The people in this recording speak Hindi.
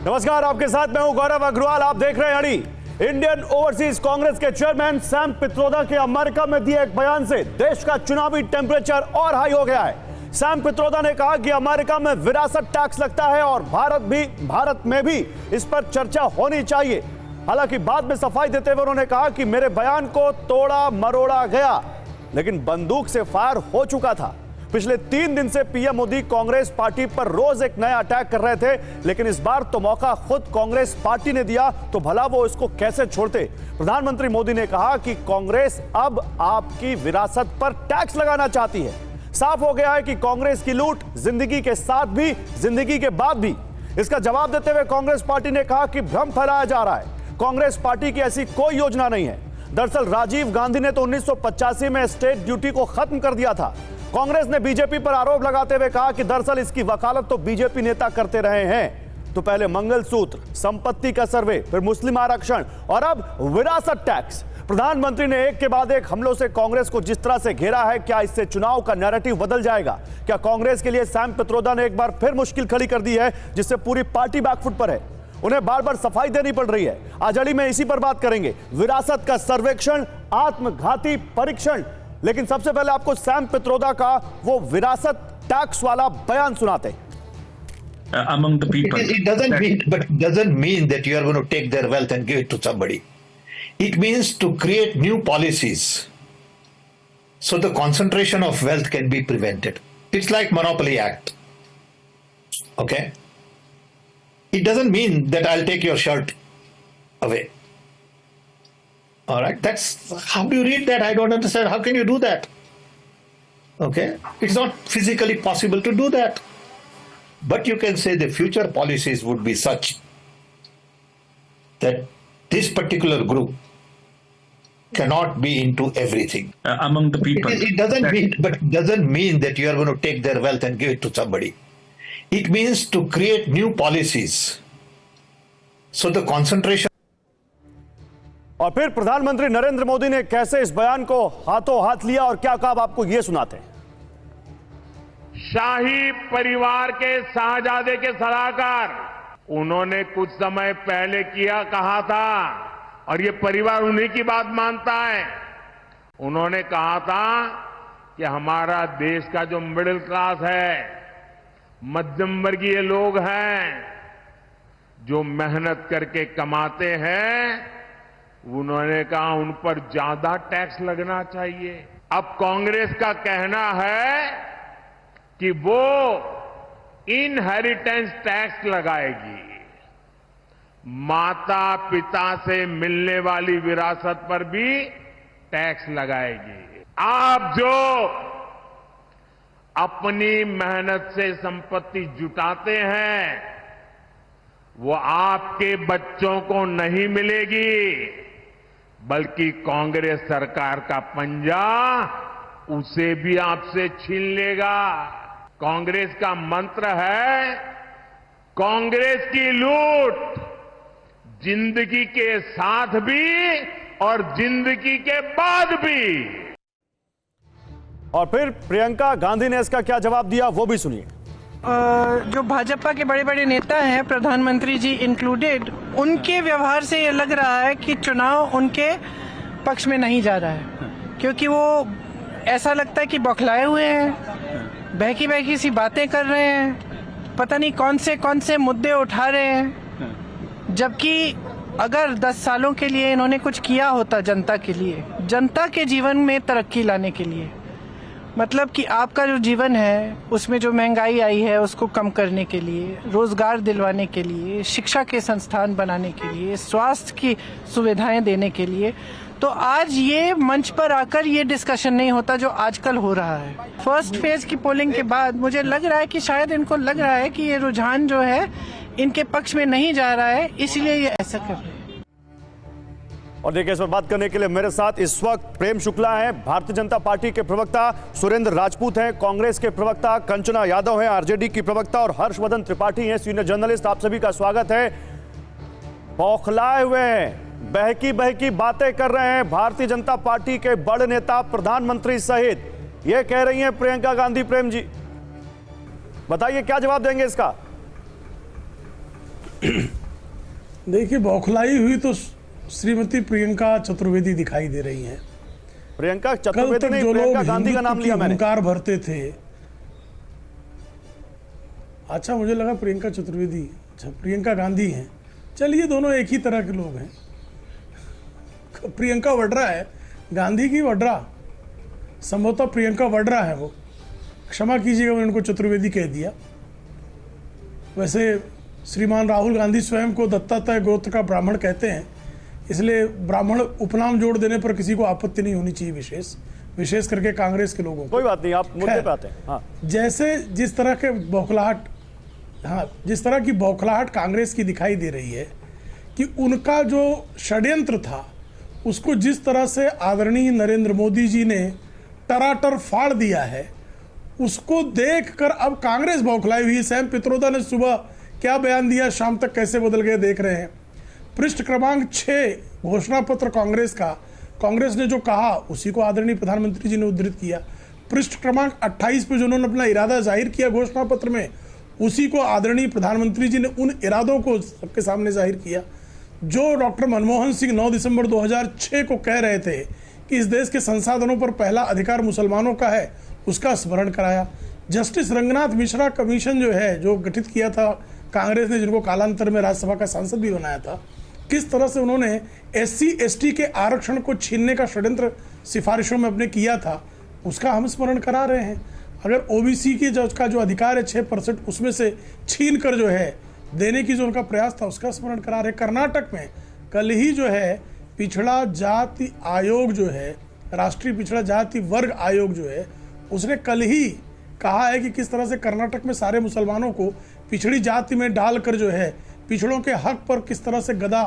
नमस्कार, आपके साथ मैं हूं गौरव अग्रवाल। आप देख रहे हैं अड़ी। इंडियन ओवरसीज कांग्रेस के चेयरमैन सैम पित्रोदा के अमेरिका में दिए एक बयान से देश का चुनावी टेंपरेचर और हाई हो गया है। सैम पित्रोदा ने कहा कि अमेरिका में विरासत टैक्स लगता है और भारत में भी इस पर चर्चा होनी चाहिए। हालांकि बाद में सफाई देते हुए उन्होंने कहा कि मेरे बयान को तोड़ा मरोड़ा गया, लेकिन बंदूक से फायर हो चुका था। पिछले 3 दिन से पीएम मोदी कांग्रेस पार्टी पर रोज एक नया अटैक कर रहे थे, लेकिन इस बार तो मौका खुद कांग्रेस पार्टी ने दिया, तो भला वो इसको कैसे छोड़ते। प्रधानमंत्री मोदी ने कहा कि कांग्रेस अब आपकी विरासत पर टैक्स लगाना चाहती है। साफ हो गया है कि कांग्रेस की लूट जिंदगी के साथ भी, जिंदगी के बाद भी। इसका जवाब देते हुए कांग्रेस पार्टी ने कहा कि भ्रम फैलाया जा रहा है। कांग्रेस पार्टी की ऐसी कोई योजना नहीं है। दरअसल राजीव गांधी ने तो 1985 में स्टेट ड्यूटी को खत्म कर दिया था। कांग्रेस ने बीजेपी पर आरोप लगाते हुए कहा कि दरअसल इसकी वकालत तो बीजेपी नेता करते रहे हैं। तो पहले मंगलसूत्र, संपत्ति का सर्वे, फिर मुस्लिम आरक्षण और अब विरासत टैक्स। प्रधानमंत्री ने एक के बाद एक हमलों से कांग्रेस को जिस तरह से घेरा है, क्या इससे चुनाव का नैरेटिव बदल जाएगा? क्या कांग्रेस के लिए सैम पित्रोदा ने एक बार फिर मुश्किल खड़ी कर दी है, जिससे पूरी पार्टी बैकफुट पर है? उन्हें बार बार सफाई देनी पड़ रही है। आज अड़ी में इसी पर बात करेंगे। विरासत का सर्वेक्षण, आत्मघाती परीक्षण। लेकिन सबसे पहले आपको सैम पित्रोदा का वो विरासत टैक्स वाला बयान सुनाते हैं। Among the people, it doesn't mean that you are going to take their wealth and give it to somebody. It means to create new policies so the concentration of wealth can be prevented. It's like Monopoly Act. Okay? It doesn't mean that I'll take your shirt away. All right, that's how do you read that? I don't understand. How can you do that? Okay, it's not physically possible to do that. But you can say the future policies would be such that this particular group cannot be into everything. Among the people, It doesn't mean that you are going to take their wealth and give it to somebody. It means to create new policies so the concentration. और फिर प्रधानमंत्री नरेंद्र मोदी ने कैसे इस बयान को हाथों हाथ लिया और क्या कहा, आपको यह सुनाते हैं। शाही परिवार के शाहजादे के सलाहकार, उन्होंने कुछ समय पहले कहा था, और ये परिवार उन्हीं की बात मानता है। उन्होंने कहा था कि हमारा देश का जो मिडिल क्लास है, मध्यम वर्गीय लोग हैं, जो मेहनत करके कमाते हैं, उन्होंने कहा उन पर ज्यादा टैक्स लगना चाहिए। अब कांग्रेस का कहना है कि वो इनहेरिटेंस टैक्स लगाएगी। माता पिता से मिलने वाली विरासत पर भी टैक्स लगाएगी। आप जो अपनी मेहनत से संपत्ति जुटाते हैं, वो आपके बच्चों को नहीं मिलेगी, बल्कि कांग्रेस सरकार का पंजा उसे भी आपसे छीन लेगा। कांग्रेस का मंत्र है, कांग्रेस की लूट जिंदगी के साथ भी और जिंदगी के बाद भी। और फिर प्रियंका गांधी ने इसका क्या जवाब दिया, वो भी सुनिए। जो भाजपा के बड़े बड़े नेता हैं, प्रधानमंत्री जी इंक्लूडेड, उनके व्यवहार से ये लग रहा है कि चुनाव उनके पक्ष में नहीं जा रहा है, क्योंकि वो ऐसा लगता है कि बौखलाए हुए हैं, बहकी बहकी सी बातें कर रहे हैं, पता नहीं कौन से मुद्दे उठा रहे हैं। जबकि अगर 10 सालों के लिए इन्होंने कुछ किया होता जनता के लिए, जनता के जीवन में तरक्की लाने के लिए, मतलब कि आपका जो जीवन है उसमें जो महंगाई आई है उसको कम करने के लिए, रोजगार दिलवाने के लिए, शिक्षा के संस्थान बनाने के लिए, स्वास्थ्य की सुविधाएं देने के लिए, तो आज ये मंच पर आकर ये डिस्कशन नहीं होता जो आजकल हो रहा है। फर्स्ट फेज की पोलिंग के बाद मुझे लग रहा है कि शायद इनको लग रहा है कि ये रुझान जो है इनके पक्ष में नहीं जा रहा है, इसलिए ये ऐसा कर रहे हैं। और देखिए, इस पर बात करने के लिए मेरे साथ इस वक्त प्रेम शुक्ला हैं, भारतीय जनता पार्टी के प्रवक्ता सुरेंद्र राजपूत हैं, कांग्रेस के प्रवक्ता कंचना यादव हैं, आरजेडी की प्रवक्ता और हर्षवर्धन त्रिपाठी हैं, सीनियर जर्नलिस्ट। आप सभी का स्वागत है। बौखलाए हुए हैं, बहकी बहकी बातें कर रहे हैं भारतीय जनता पार्टी के बड़े नेता प्रधानमंत्री सहित, ये कह रही हैं प्रियंका गांधी। प्रेम जी, बताइए क्या जवाब देंगे इसका? देखिए, बौखलाई हुई तो श्रीमती प्रियंका चतुर्वेदी दिखाई दे रही हैं। प्रियंका कल चतुर्वेदी तक नहीं, जो लोग प्रियंका गांधी का नाम हिंदुत्व लिया की मैंने। हुंकार भरते थे, अच्छा मुझे लगा प्रियंका चतुर्वेदी, अच्छा प्रियंका गांधी हैं। चलिए, दोनों एक ही तरह के लोग हैं। प्रियंका वड्रा है, गांधी की वड्रा, संभवतः प्रियंका वड्रा है वो। क्षमा कीजिएगा, मैंने उनको चतुर्वेदी कह दिया। वैसे श्रीमान राहुल गांधी स्वयं को दत्तात्रेय गोत्र का ब्राह्मण कहते हैं, इसलिए ब्राह्मण उपनाम जोड़ देने पर किसी को आपत्ति नहीं होनी चाहिए, विशेष करके कांग्रेस के लोगों को। कोई बात नहीं, आप मुद्दे खैर, पे आते हैं। हाँ, जैसे जिस तरह की बौखलाहट कांग्रेस की दिखाई दे रही है कि उनका जो षड्यंत्र था उसको जिस तरह से आदरणीय नरेंद्र मोदी जी ने टराटर फाड़ दिया है, उसको देखकर अब कांग्रेस बौखलाई हुई है। सैम पित्रोदा ने सुबह क्या बयान दिया, शाम तक कैसे बदल गए देख रहे हैं। पृष्ठ क्रमांक 6 घोषणा पत्र कांग्रेस का, कांग्रेस ने जो कहा उसी को आदरणीय प्रधानमंत्री जी ने उद्धृत किया। पृष्ठ क्रमांक 28 पे जो उन्होंने अपना इरादा जाहिर किया घोषणा पत्र में, उसी को आदरणीय प्रधानमंत्री जी ने उन इरादों को सबके सामने जाहिर किया। जो डॉक्टर मनमोहन सिंह 9 दिसंबर 2006 को कह रहे थे कि इस देश के संसाधनों पर पहला अधिकार मुसलमानों का है, उसका स्मरण कराया। जस्टिस रंगनाथ मिश्रा कमीशन जो है, जो गठित किया था कांग्रेस ने, जिनको कालांतर में राज्यसभा का सांसद भी बनाया था, किस तरह से उन्होंने SC ST के आरक्षण को छीनने का षड्यंत्र सिफारिशों में अपने किया था, उसका हम स्मरण करा रहे हैं। अगर OBC की का जो अधिकार है 6%, उसमें से छीन कर जो है देने की जो उनका प्रयास था, उसका स्मरण करा रहे। कर्नाटक में कल ही जो है पिछड़ा जाति आयोग जो है, राष्ट्रीय पिछड़ा जाति वर्ग आयोग जो है, उसने कल ही कहा है कि किस तरह से कर्नाटक में सारे मुसलमानों को पिछड़ी जाति में डालकर जो है पिछड़ों के हक पर किस तरह से गदा